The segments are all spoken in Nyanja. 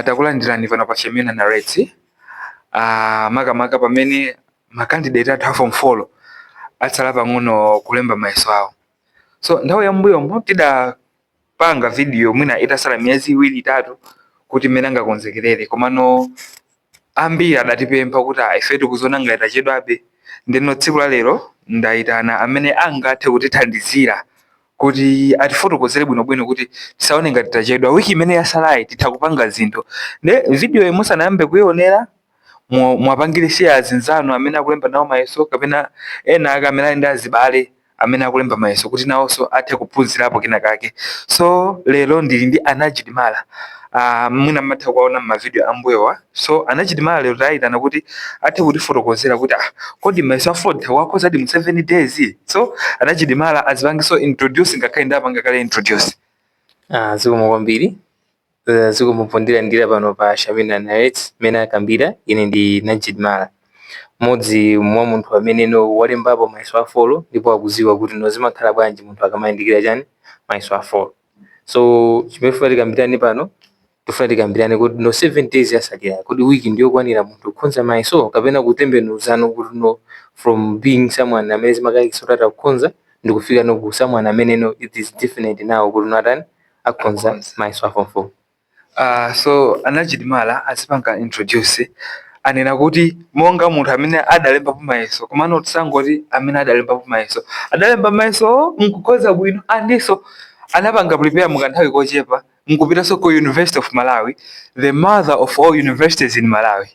takulandirani pano pa Shamiuna Narrates. Makamaka pamene makandidate athu a form 4 atsala pang'ono kulemba mayeso awo. So nthawi yambuyomo tidapanga video mwina itasala miyezi iwiri itatu kuti mmene angakonzekerere, komano ambiri adatipempha kuti ife tikuzonanga itachedwabe. Ndeno tsiku la lero ndayitana amene angathe kutithandizira kuti atifotokozere bwinobwino kuti tisaone ngati tachedwa. Wiki imene yasalayi titha kupanga zinthu. Ne video musanayambe kuyionera mwapangire share zinzano amene akulemba nawo mayeso kapena ena amene ali ndi azibale amene akulemba mayeso kuti nawonso athe kuphunzirapo kina kake. So lero ndili ndi Najid Malla. Mwina mmatha kuwaona m'mavideo ambuyowa. So Najid Malla lero tayitana kuti athe kutifotokozera kuti kodi mayeso afodha wakozadi mu 7 days. So Najid Malla azipangiso introduce ngakhale ndapanga kale introduce. Zikomo kwambiri. Zikumupondera ndira pano pa Shamiuna Narrates mena akambira ine ndi Najid Malla. Modzi mwa munthu amene walembapo mayeso afolo ndipo akuziwa kuti zimakhala bwanji munthu akamayandikira chani mayeso afolo. So chimene tifuna tikambirane pano, tifuna tikambirane kuti 7 days yasalira kuti wiki ndiyo kwanira munthu kukhonza mayeso kapena kutembenuzana kuti from being someone amene zimakayikisota kukhonza ndikufika ku someone amene it is definite now kuti natani akhonza mayeso a form 4. So Najid Malla asipanga introduce anena kuti monga munthu amene adalemba pa mayeso komano tisangoti amene adalemba pa mayeso adalemba mayeso nkukoza bwino andiso anapanga prepare mukanthawi kochepa nkupitaso ku University of Malawi, the mother of all universities in Malawi.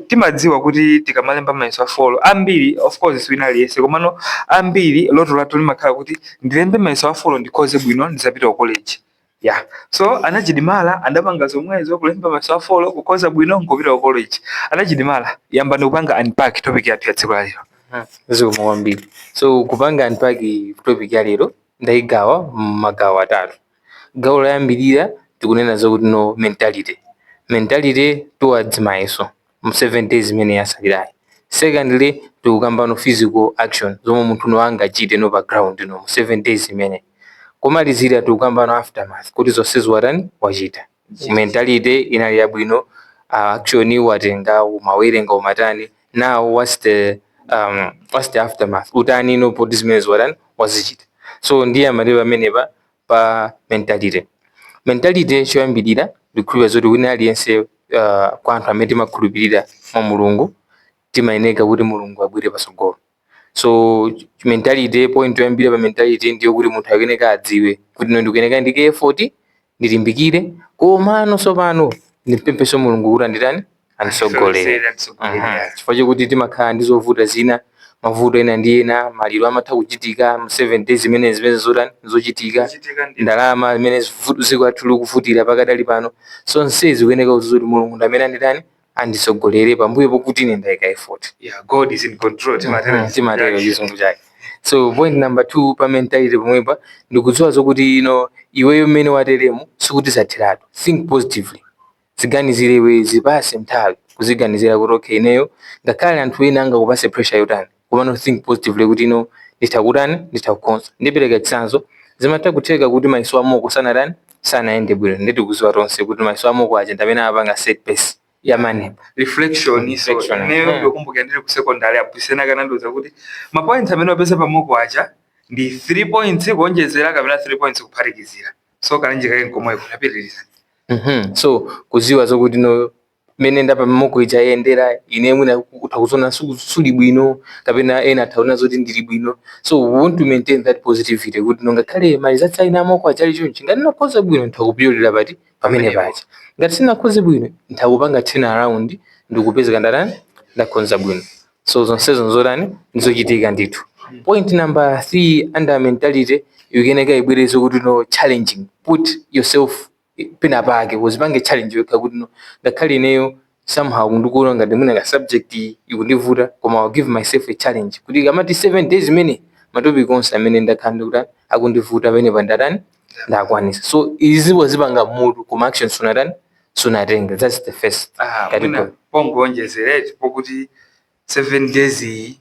Timadziwa kuti tikamalemba mayeso afolo ambiri, of course swinali yese komano ambiri loto lato limakhala kuti ndilembe mayeso afolo ndikoze bwino ndizapita ku college. Yeah. So Najid Malla andapanga zomwezo kulemba mayeso afolo kukoza bwino nkupita ku college. Najid Malla yamba ndikupanga unpack topic yathu ya tsiku lero. Zikomo kwambiri. So kupanga unpack topic ya lero ndaigawa magawo atatu. Gawo loyambirira tikunena zokuti mentality towards mayeso mu 7 days imene yasalirayi. Secondly tikukamba physical action zomwe munthu angachite no background mu 7 days imene. Komalizira tikukamba aftermath kuti zonse ziwatani wachita. Mentality inali yabwino, action watenga umawerenga umatani. Now what's the aftermath? Utani no poti zimene ziwatani wazichita. So ndiye amadeba amenepa pa mentality choyambirira ndikukhulupirira zoti wina aliyense kwa anthu amene timakhulupirira mwa Mulungu timayeneka kuti Mulungu abwere pasogolo. So mentality point yoyambirira pa mentality ndiyo kuti munthu akuyeneka adziwe kuti ndikuyeneka ndike effort ndilimbikire komano sopano ndipempheso Mulungu kuti anditani andisogolere. Chifukwa chokuti timakhala ndi zovuta zina, mavuto ena ndi ena, maliro amatha kuchitika mu 7 days zimene zotani zochitika, ndalama zimene zikuatulu kuvutira pakadali pano. So nsezi kuyeneka kuti Mulungu ndamene anditani andisogolere pambuyo pokuti ine ndayika effort. Yeah, God is in control. Timatero chizungu chake. So point number 2 pa mentality pomwepa ndikudziwa zokuti iweyo mmene wateremo sikuti sathiratu. Think positively. Ziganizire iwe zipase nthawi kuziganizira kuti okay ineyo ngakhale anthu ena angakupase pressure yotani komano think positively kuti nditakutani nditakukonza. Ndipereka chitsanzo zimatha kutheka kuti mayeso amoko sanaende bwino. Ndikudziwa tonse kuti mayeso amoko aja ndamene apanga set pace ya MANEB. Reflection. Neyo ndokumbukira ndili ku secondary apusena kana ndoza kuti ma points amene wapeza pamoko aja ndi 3 points kuonjezera kapena 3 points kuphatikizira. So kananje kake nkomwe kunapitiriza. So kuziwa zokuti mene ndapa pamoko ija yendera ine mwina utakuzona suli bwino kapena ena taona zoti ndili bwino. So we want to maintain that positivity kuti ngakhale malizatsa ina amoko achali chonchi ngati nakhoza bwino ntakupyolera pati pamene pacha. Ngati sinakhoze bwino ntakupanga turn around ndikupezeka ndakhonza bwino. So zonsezo nzotani ndizochitika ndithu. Point number 3 under mentality yukeneka ibwerezo kuti challenging, put yourself pina pake uzipange challenge weka kuti ngakhale ineyo somehow ndikuona ngati mwina nga subject ikundivuta koma I'll give myself a challenge kuti kamati 7 days imene matopic onse amene ndakhanda kuti akundivuta pamene pandatani ndakwanisa. So izi wazipanga mutu kuma action sunatenga. That's the first category. Pongonjezereti pokuti 7 days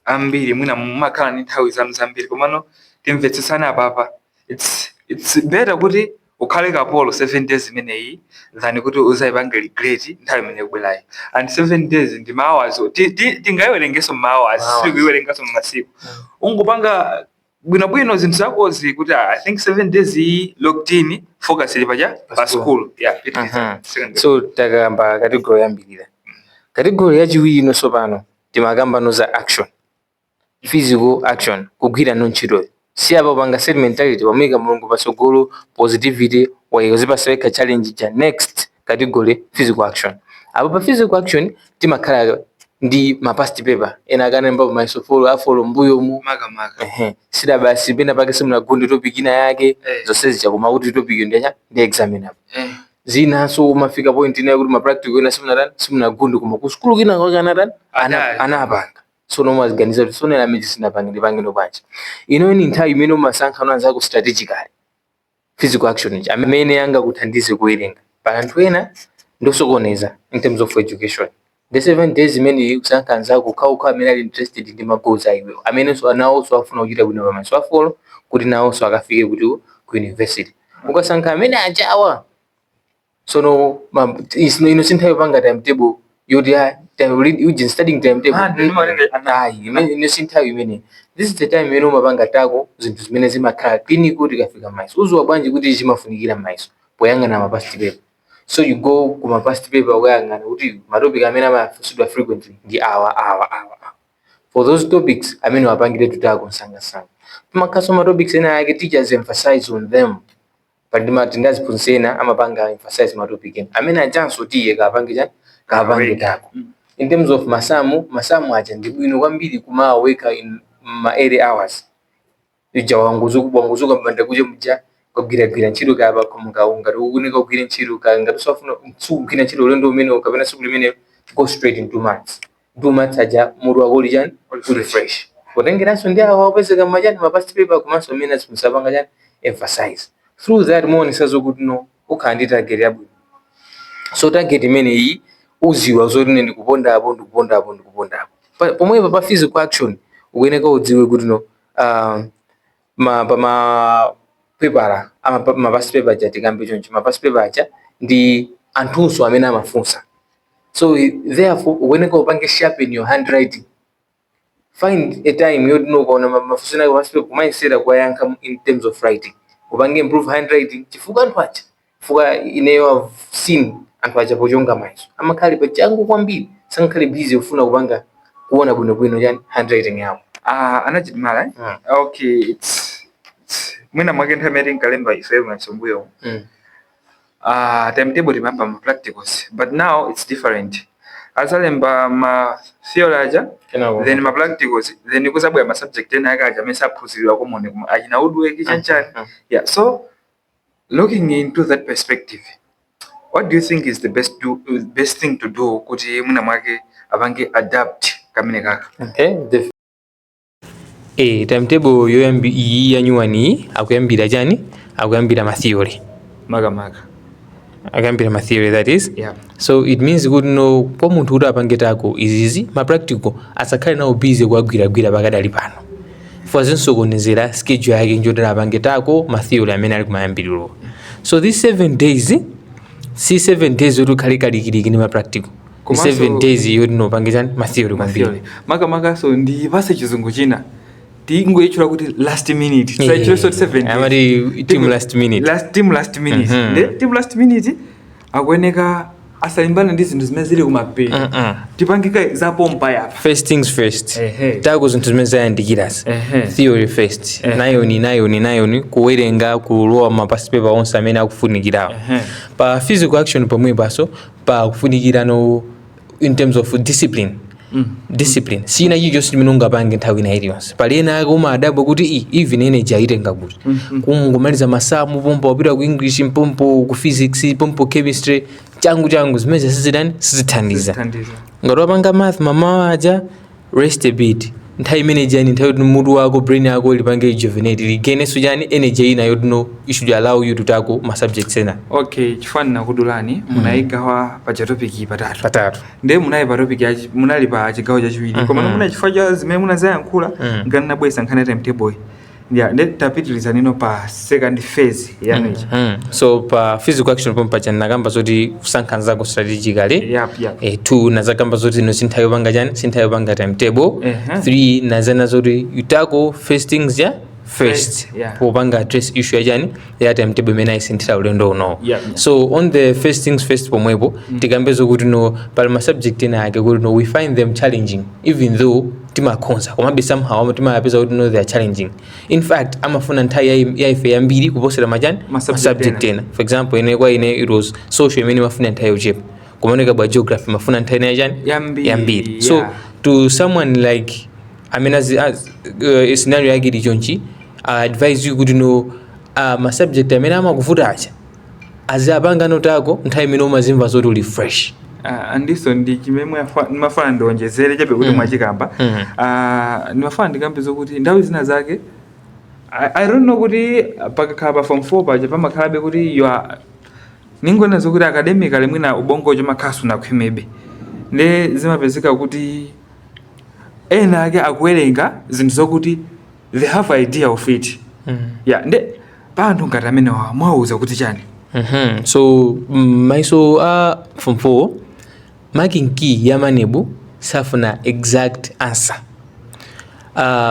ambiri mwina mumakhala ni nthawi zanu zambiri komano timvetsesana apapa. It's better kuti ukhale kapolo 7 days imeneyi than kuti uzaipange regret nthawi imene kubwerayi. And 7 days ndi ma hours tingayiwerengeso ma hours sikuiwerengaso mmasiku. Ungopanga bwinobwino zinthu zakozi kuti I think 7 days iyi locked in focus ili pa school. Yeah. So takamba category yambirira. Category yachiwiri inonso pano timakamba za action, physical action, kugwira ntchito. Si apa panga set mentality wamika mulungu pasogolo, positivity wayozipaseka challenge cha next category physical action. Apa pa physical action timakhala ndi ma past paper ena kana mbapo maisofolo afolo mbuyo mu maka sida basi pena pake simuna gundi topic ina yake zonsezi chakoma kuti topic ndi examine apo zina so mafika point ina kuti ma practical ina simuna gundi kuma ku school kina kwa kana anapanga so no maziganiza so nela medicine apangire pangino pacha ino ni nthawi imene umasankha anza ku strategically physical action amene yanga kuthandize kuwerenga pa anthu ena ndosokoneza in terms of education. The 7 days imene kusankha anzako ukha amene ali interested ndi magoals aiwe amene so anawo so afuna kuchita bwino pamaso so afolo kuti nawo so akafike kuti ku university ukasankha amene ajawa so no ino sinthawi panga timetable yoti you studying timetable ino sinthawi imene this is the time imene umapanga tako zinthu zimene zimakhala clinical tikafika maiso uzwa bwanji kuti chimafunikira maiso poyangana ma past paper. So you go kuma past paper ukayangana kuti matopic amene amafusidwa frequently ndi awa. For those topics amene wapangire tutako sanga tumakhaso ma topics ena yake teachers emphasize on them padima tindaziphunzena amapanga emphasize ma topic ena amene ajanso tiye kapange tako. In terms of masamu aja ndi bwino kwambiri kumaweka in ma early hours ija wanguzuka mbanda kuje muja kugira ntchito kaba kumukaunga ukunika kugira ntchito kanga tusafuna kugira ntchito lendo umene ukapena siku limene go straight in 2 months. 2 months aja mudu wakoli jan fully fresh potengeraso ndi awa opezeka majani ma past paper kumaso amene simusapanga jan emphasize through that morning sazo kuti no ukhandi target yabwino. So target imene iyi uziwa zoti ndi kuponda apo pomwe pa physical action ukuyeneka udziwe kuti no paper ama past paper aja tikambe choncho ma past paper aja ndi anthunso amene amafunsa. So therefore ukuyeneka upange sharpen your handwriting. Find a time you know kuona mafunso na past paper kumaisera kwayankha in terms of writing upange improve handwriting chifukwa anthu aja fuka ineyo seen anthu aja pochonga maiso amakhali pa changu kwambiri sankhale busy ufuna kupanga kuona bwino yani handwriting yawo. Najid Malla okay it's mwina mwake nthameri nkalemba ife msombuyo timetable remember ma practicals but now it's different asalemba ma theory aja then ma practicals then kusabwa ma subject ena akaja mesa phuzilwa komone kuma ajina udwe kichanchani. Yeah, so looking into that perspective what do you think is the best thing to do kuti mwina mwake avange adapt kamene kaka? Okay, timetable yoyambi yanyuwani akuyambira chani akuyambira ma theory akuyambira ma theory that is. Yeah. So it means kuti no kwa munthu kuti apange tako izizi ma practical asakhale nawo busy kuagwira pakadali pano for zinsokonezera schedule yake njoti apange tako ma theory amene ali kumayambiriro. So these 7 days si 7 days yoti ukhale kalikiliki ni ma practical 7 days yoti nopange chani ma theory kwambiri maka so ndi pase chizungu china tingoichura kuti last minute saichiro so 7 amari team last minute team last minute akweneka asalimbana ndi zinthu zimene zili kumapeni tipangika zapompa yapa first things first tako zinthu zimene zayandikirasi theory first nayoni kuwerenga kulowa ma past paper onse amene akufunikirawo pa physical action pamwe paso pa kufunikira no in terms of discipline. Sina hiyo just minunga pange nthawi na iliyonse pali ena akoma adabu kuti even energy aitenga kuti kungomaliza masamu pompo wapita ku English pompo ku physics pompo chemistry changu zimene sizithandiza ngati wapanga math mama aja rest a bit nthawi imene jani nthawi kuti mutu wako brain yako lipange rejuvenate ligeneso jani energy ina yoti no it should allow you to tackle ma subjects ena. Okay, chifani na kudulani munaigawa pa topic patatu ndiye munali pa topic munali pa chigawo chachiwiri koma muna chifukwa cha zimene munazayankhula ngani nabwesa nkhani timetable Yeah, tapitiliza nino pa second phase yani. So pa physical action pompa chana kamba zoti kusankha nzako strategically. Yep. 2 nazakamba zoti no sintayopanga chani sintayopanga timetable. 3 nazana zoti yutako first things ya first popanga address issue ajani ya timetable imene isintira ulendo uno. So on the first things first pomwepo tikambezo kuti no palma subject ina yake kuti no we find them challenging even though timakhonza komabe somehow timapeza kuti no they are challenging. In fact amafuna nthawi yaife yambiri kuposera majani subject ena. For example ine it was social imene mafuna nthawi yochepa kumaoneka bwa geography mafuna nthawi yajani yambiri. So to someone like I mean as scenario yake dichonchi I advise you kuti no ma subject amene amakuvuta acha azapanga notako nthawi imene umazimva zoti uli fresh. Andiso ndi chimemwe mafana ndonjezere chabe kuti mwachikamba. Ndimafana ndikambe zokuti ndawi zina zake I don't know kuti pakakhala form 4 paja pamakhalabe kuti you are ningona zokuti academically mwina ubongo chomakhasu nakhwimebe nde zimapezeka kuti ena ake akuwerenga zinthu zokuti they have idea of it. Yeah, nde panthu ngati amene mwauza kuti chani. So maiso form 4 marking key ya MANEB safuna exact answer.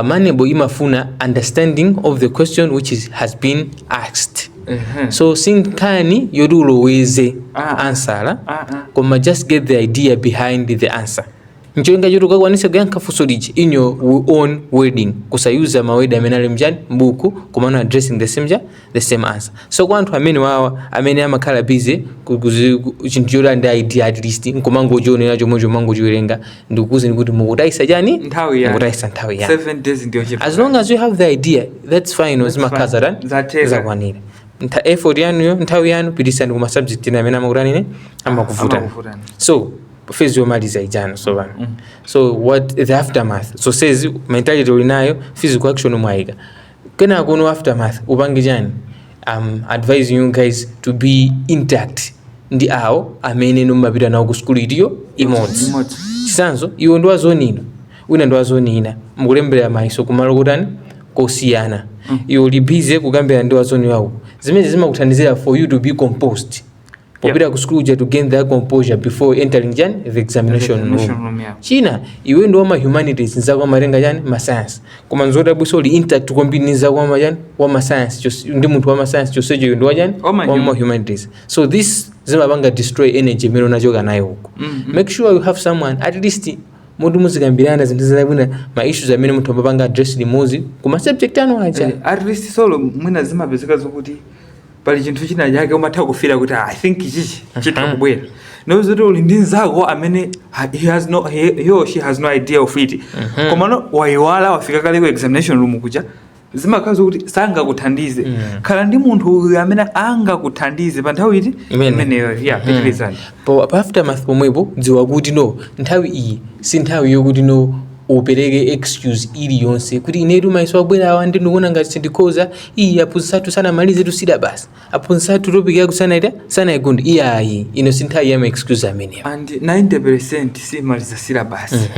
MANEB imafuna understanding of the question which has been asked. So sinkani yoduloweze answer koma just get the idea behind the answer. Ncholinga choto kakwanisa kuyankha funso liji in your own wording kusayuza maweda amene ali mjani mbuku kumana addressing the same answer. So kwa anthu amene wawa amene amakhala busy chinthu chota ndi idea at least nkomango chionera chomwecho mango chiwerenga ndikukuze kuti mukutayisa chani mukutayisa nthawi yani 7 days ndio chipa. As long as you have the idea that's fine. Ozimakhaza tani zakwanira effort yanu nthawi yanu pitisani kuma subject ina amene amakutanine amakuvutani. So phase yomaliza ijana so bana. So what the aftermath so says mentality ulinayo physical action umwaika kena kuno aftermath upange jani. Advising you guys to be intact ndi awo amene nomapita nawo ku school itiyo imodzi chisanzo iwo ndo azonina wina ndo azonina mukulembera maiso kumalo kutani kosiyana. Iwo libize kugambira ndo azoni wawo zimene zimakuthandizira for you to be composed popita ku school to gain that composure before entering the examination room. China iwe ndo ma humanities nzako marenga jani ma science koma nzoda bwiso li intact kombiniza kwa majani wa ma science ndi munthu wa ma science chosejo ndo wajani wa ma humanities. So this zimabanga destroy energy mero nachoka nayo huko. Make sure you have someone at least mudu muzikambirana zinthu zabwina ma issues amene munthu amapanga address limozi kuma subject anu acha at least solo mwina zimapezeka zokuti pali chinthu china chake umatha kufira kuti I think chichi chitakubwera nozote uli ndi nzako amene he or she has no idea of it. Koma no waiwala wafika kale ku examination room kuja zimakhazo kuti sangakuthandize khala ndi munthu amene angakuthandize pa nthawi iti imeneyo pitilizani. Pa aftermath pomwepo dziwa kuti no nthawi iyi si nthawi yokuti no upereke excuse ili yonse kuti inetu maiso abwera awa ndikuona ngati sindikhoza iyi aphunzitsa sana malize tu syllabus aphunzitsa topic yako sana igundi iyayi ino sinthawi ya excuse amene and 90% si maliza syllabus.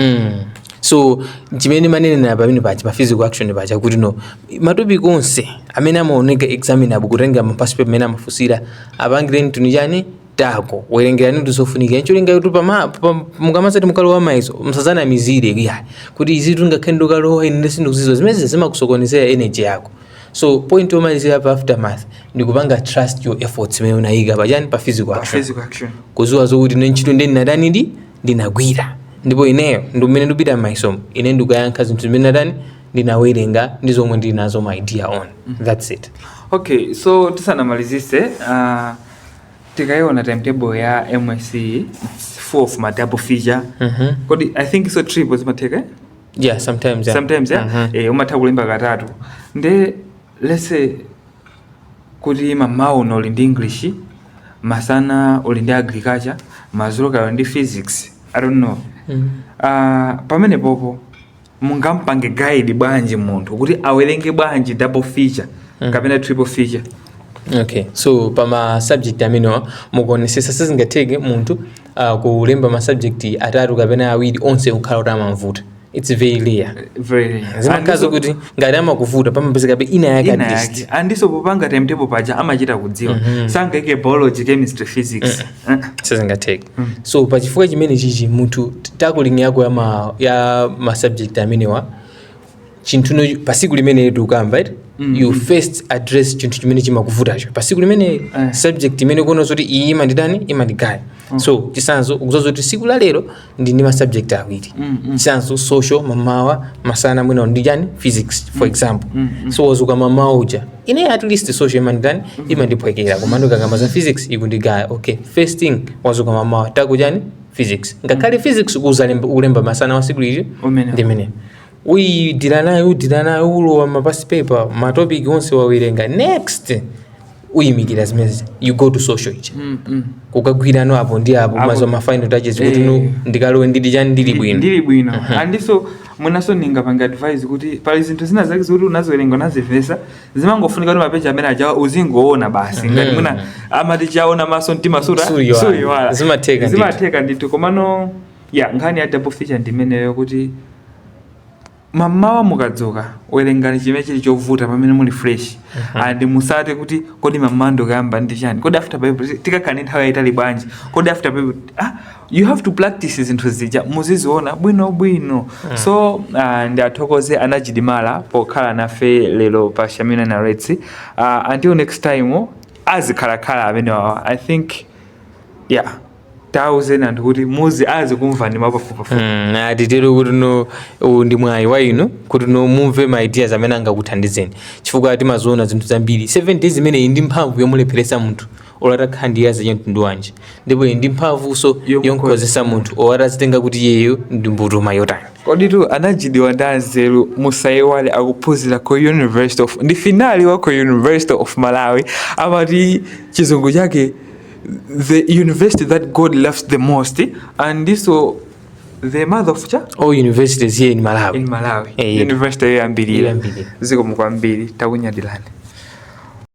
So chimene manene na pamene pachi pa physical action pacha kuti no matopic onse amene amaoneka examinable kutenga mapasi pamene amafusira apangireni tunijani tako werengerani tuzofunika ncho linga yutu mukamasati mukalo wa maiso msazana mizire ya kuti izitu ngakhendo kalo ine sinduzizo zimeze zimakusokonezera energy yako. So point omalizira hapa aftermath ndikupanga trust your efforts mwe unaiga pajani pa physical action kuzuwa zokuti nenchito ndeni nadani ndinagwira ndipo ineyo ndumene ndupita maiso ine ndikuyankha zinthu zimene nadani ndinawerenga ndizomwe ndinazo my idea on. That's it. Okay, so tisanamalizise tikaiona timetable ya MSCE 4 of my double feature. Kodi I think so triple zimateka? Yeah, sometimes umatha kulemba katatu nde let's say kuti mamao no uli ndi English masana uli ndi agriculture mazulo kali ndi physics I don't know. Pamene popo mungampange guide bwanji munthu kuti awerenge bwanji double feature kapena triple feature. Okay, so pama subject amino mukonesesa sizingatege muntu kulemba ma subject atatu kapena awiri onse ukhala utamamvuta it's very rare. Very rare. Zimakazo kuti ngati amakuvuta pamapezeka be ina yake at least. Andiso popanga timetable paja amachita kudziwa. Sangaike biology, chemistry, physics. Sizingateke. So pachifukwa chimene chichi munthu tackling yako ya ma subject amenewa chinthuno pasiku limene tukamba right? You first address chinthu chimene chimakuvutacho pasiku limene subject imene kuona zoti iyi imandigaya. So chisanzo ukuzoza kuti siku la lero ndi ma subject awiri. Chisanzo social mamawa masana mwina ndi physics for example. So wazuka mamawa uja ine at least social imandipwekera komando kangamba za physics ikundigaya. Okay, first thing wazuka mamawa takujani physics. Ngakhale physics ulemba masana wa siku lili ndimene udira nayo ulowa mapasi paper matopic onse wawerenga next uyimikira zimene you go to social ichi kukagwirano apo ndi apo mazo ma final touches kuti no ndikalowe ndili bwino andiso munaso ningapanga advice kuti pali zinthu zina zake zoti unazowerenga nazivesa zimangofunika kuti mapeja amene ajawa uzingoona basi ngati muna amati chaona maso mtima sura zimatheka ndithu komano nkhani ya double feature ndimeneyo kuti mamawa mukadzuka werengani chimene chili chovuta pamene muli fresh and musate kuti kodi mamando kayamba ndi chani kodi after bible tikakhani nthawi yayitali bwanji kodi after bible you have to practice zinthu zija muziziona bwino so ndiathokoze a Najid Malla pokhala nafe lero pa Shamiuna Narrates. Until next time azikhalakhala amene I think and kuti muzi azikumvani mapafupafu atitero kuti no ndi mwayi wa ino kuti no mumve ma ideas amene angakuthandizeni chifukwa timazoona zinthu zambiri 7 days imene ndi mphamvu yomulepheresa munthu olata khandi yaza chinthu wanje ndipo ndi mphamvu so yonkozesa munthu owata zitenga kuti yeyo ndi mbuto mayotani koditu Najid wandanzeru musaiwale akuphunzira ku University of ndi finali wa ku University of Malawi amati chizungu chake the university that God loves the most, and this so the mother of all universities here in Malawi. University ya Mbili. Ziko mkwambili takunya dilani.